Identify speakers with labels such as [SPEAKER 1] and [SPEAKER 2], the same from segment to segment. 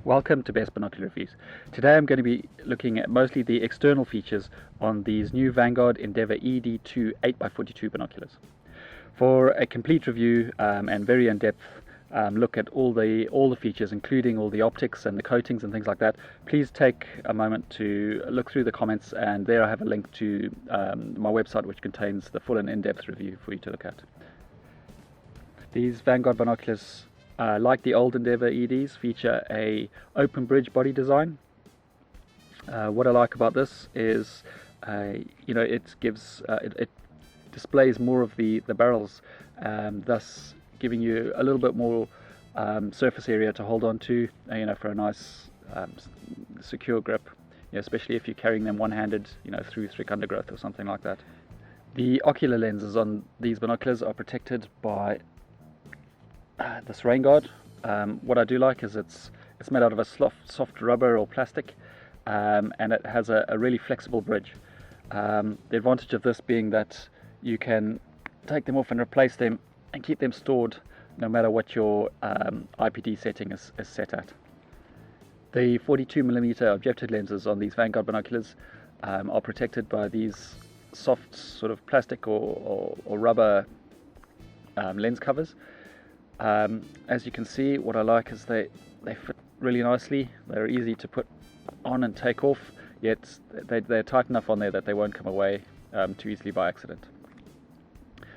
[SPEAKER 1] Welcome to Best Binocular Reviews. Today I'm going to be looking at mostly the external features on these new Vanguard Endeavour ED2 8x42 binoculars. For a complete review and very in-depth look at all the features, including all the optics and the coatings and things like that, please take a moment to look through the comments, and there I have a link to my website which contains the full and in-depth review for you to look at. These Vanguard binoculars, like the old Endeavour EDs, feature a open bridge body design. What I like about this is, it displays more of the barrels, thus giving you a little bit more surface area to hold on to, for a nice secure grip, especially if you're carrying them one-handed, through thick undergrowth or something like that. The ocular lenses on these binoculars are protected by this rain guard. What I do like is it's made out of a soft rubber or plastic, and it has a really flexible bridge. The advantage of this being that you can take them off and replace them and keep them stored no matter what your IPD setting is set at. The 42mm objective lenses on these Vanguard binoculars are protected by these soft sort of plastic or rubber lens covers. As you can see, what I like is they fit really nicely. They're easy to put on and take off, yet they're tight enough on there that they won't come away too easily by accident.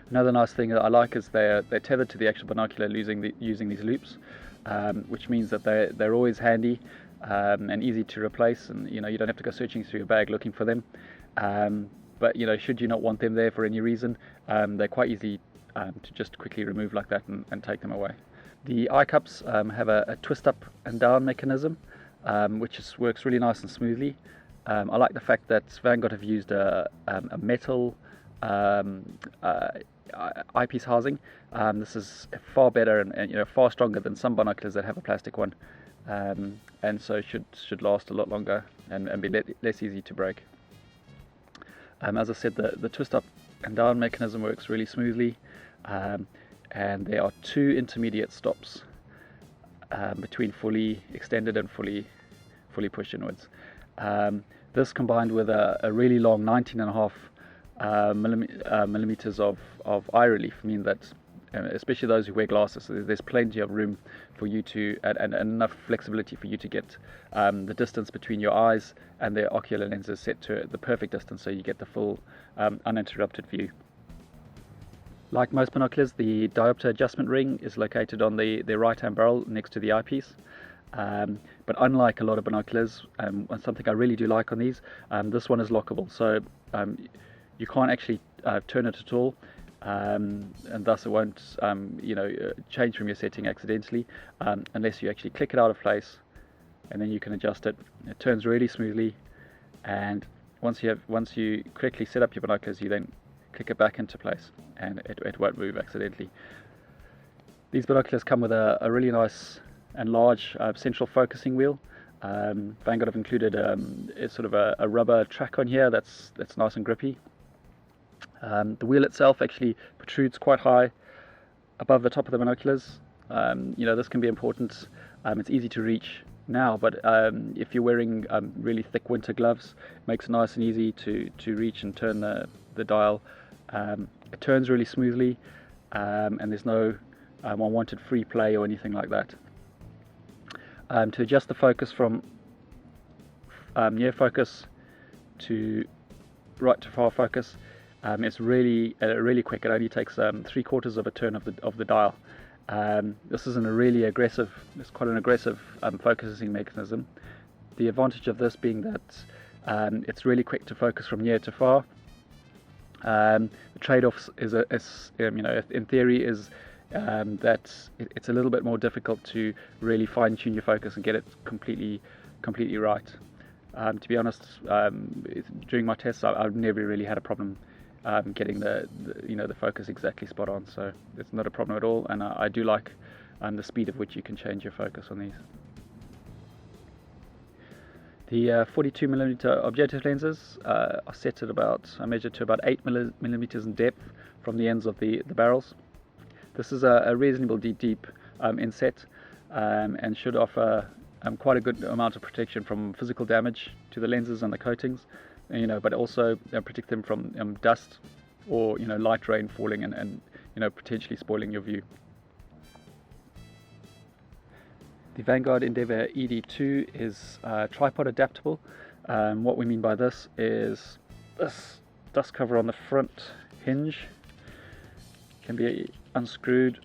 [SPEAKER 1] Another nice thing that I like is they're tethered to the actual binocular using these loops, which means that they're always handy and easy to replace, and you don't have to go searching through your bag looking for them. But should you not want them there for any reason, they're quite easy to just quickly remove like that and take them away. The eye cups have a twist up and down mechanism, which works really nice and smoothly. I like the fact that Vanguard have used a metal eyepiece housing. This is far better and far stronger than some binoculars that have a plastic one, and so should last a lot longer and be less easy to break. As I said, the twist up and down mechanism works really smoothly, and there are two intermediate stops between fully extended and fully pushed inwards. This combined with a really long 19.5 millimeters of eye relief mean that, especially those who wear glasses, there's plenty of room for you to and enough flexibility for you to get the distance between your eyes and their ocular lenses set to the perfect distance, so you get the full uninterrupted view. Like most binoculars, the diopter adjustment ring is located on the right hand barrel next to the eyepiece. But unlike a lot of binoculars, and something I really do like on these, this one is lockable, so you can't actually turn it at all, and thus it won't change from your setting accidentally, unless you actually click it out of place, and then you can adjust it. It turns really smoothly, and once you correctly set up your binoculars, you then click it back into place and it won't move accidentally. These binoculars come with a really nice and large central focusing wheel. Vanguard have included sort of a rubber track on here that's nice and grippy. The wheel itself actually protrudes quite high above the top of the binoculars. This can be important. It's easy to reach now, but if you're wearing really thick winter gloves, it makes it nice and easy to reach and turn the dial. It turns really smoothly, and there's no unwanted free play or anything like that. To adjust the focus from near focus to right to far focus, it's really quick. It only takes 3/4 of a turn of the dial. This is it's quite an aggressive focusing mechanism. The advantage of this being that it's really quick to focus from near to far. The trade-off is in theory is that it's a little bit more difficult to really fine-tune your focus and get it completely right. To be honest, during my tests, I've never really had a problem getting the focus exactly spot on, so it's not a problem at all, and I do like the speed at which you can change your focus on these. The 42mm objective lenses are set at I measured to about 8mm in depth from the ends of the barrels. This is a reasonably deep inset, and should offer quite a good amount of protection from physical damage to the lenses and the coatings, but also protect them from dust or light rain falling and potentially spoiling your view. The Vanguard Endeavour ED2 is tripod adaptable. What we mean by this is this dust cover on the front hinge can be unscrewed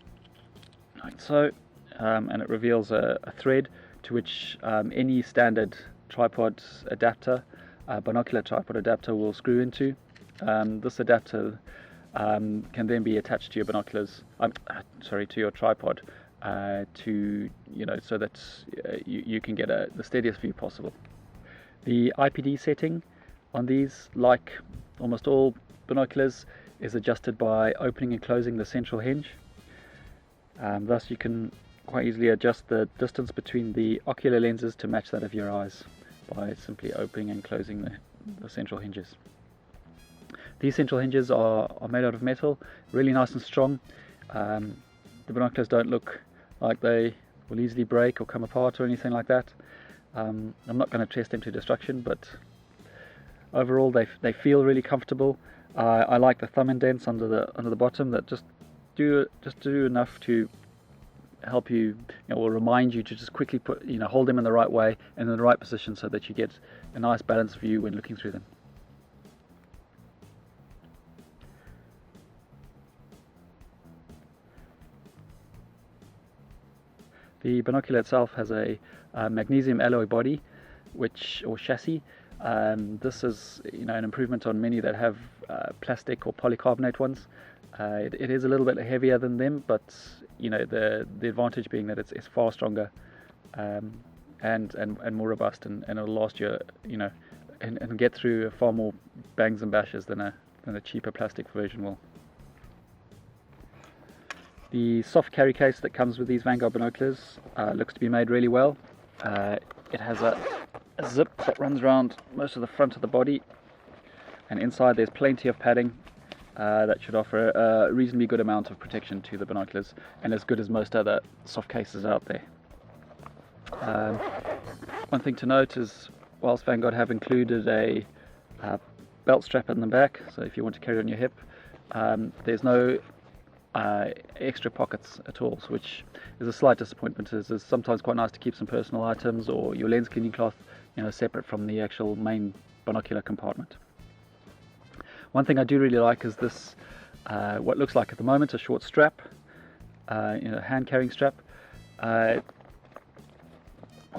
[SPEAKER 1] like so, and it reveals a thread to which any standard tripod adapter, binocular tripod adapter, will screw into. This adapter can then be attached to your binoculars, to your tripod, so that you can get the steadiest view possible. The IPD setting on these, like almost all binoculars, is adjusted by opening and closing the central hinge. Thus you can quite easily adjust the distance between the ocular lenses to match that of your eyes by simply opening and closing the central hinges. These central hinges are made out of metal, really nice and strong. The binoculars don't look like they will easily break or come apart or anything like that. I'm not going to test them to destruction, but overall they feel really comfortable. I like the thumb indents under the bottom that just do enough to help you, or remind you to just quickly hold them in the right way and in the right position so that you get a nice balanced view when looking through them. The binocular itself has a magnesium alloy body, or chassis. This is an improvement on many that have plastic or polycarbonate ones. It is a little bit heavier than them, but the advantage being that it's far stronger and more robust, and it'll last you and get through far more bangs and bashes than a cheaper plastic version will. The soft carry case that comes with these Vanguard binoculars looks to be made really well. It has a zip that runs around most of the front of the body, and inside there's plenty of padding that should offer a reasonably good amount of protection to the binoculars, and as good as most other soft cases out there. One thing to note is, whilst Vanguard have included a belt strap in the back, so if you want to carry it on your hip, there's no extra pockets at all, which is a slight disappointment. It's sometimes quite nice to keep some personal items or your lens cleaning cloth separate from the actual main binocular compartment. One thing I do really like is this, what looks like at the moment a short strap, hand carrying strap. What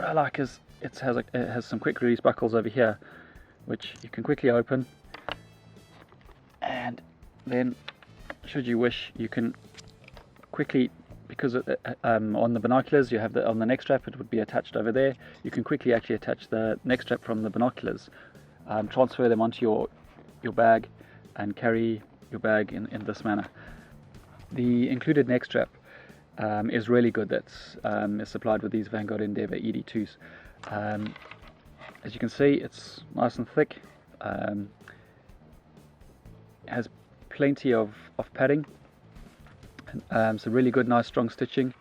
[SPEAKER 1] I like is it has some quick release buckles over here, which you can quickly open, and then should you wish, you can quickly, because on the binoculars you have on the neck strap, it would be attached over there. You can quickly actually attach the neck strap from the binoculars, transfer them onto your bag, and carry your bag in this manner. The included neck strap is really good. That's is supplied with these Vanguard Endeavour ED2s. As you can see, it's nice and thick. It has plenty of padding, some really good, nice, strong stitching.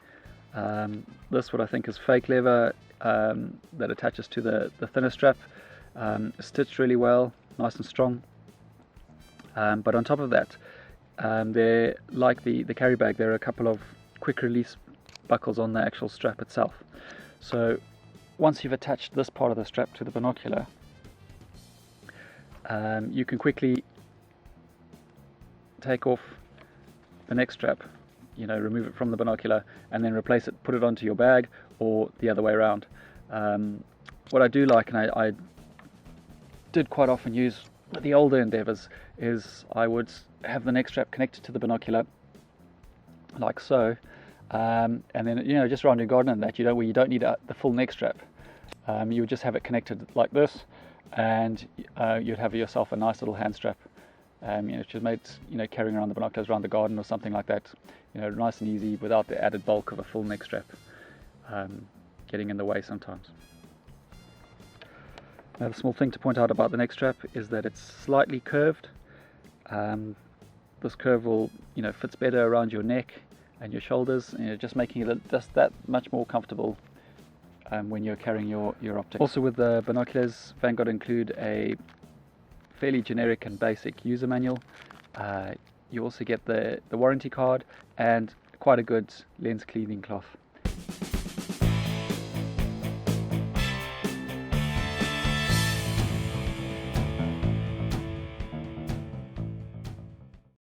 [SPEAKER 1] This, what I think is fake leather that attaches to the thinner strap, stitched really well, nice and strong. But on top of that, there, like the carry bag, there are a couple of quick release buckles on the actual strap itself. So once you've attached this part of the strap to the binocular, you can quickly take off the neck strap, remove it from the binocular, and then replace it, put it onto your bag, or the other way around. What I do like, and I did quite often use with the older Endeavours, is I would have the neck strap connected to the binocular like so, and then just around your garden and that, where you don't need the full neck strap, you would just have it connected like this, and you'd have yourself a nice little hand strap. Which is made, carrying around the binoculars around the garden or something like that, nice and easy without the added bulk of a full neck strap getting in the way sometimes. Now, the small thing to point out about the neck strap is that it's slightly curved. This curve will, fits better around your neck and your shoulders, just making it just that much more comfortable when you're carrying your optics. Also with the binoculars, Vanguard include a fairly generic and basic user manual. You also get the warranty card and quite a good lens cleaning cloth.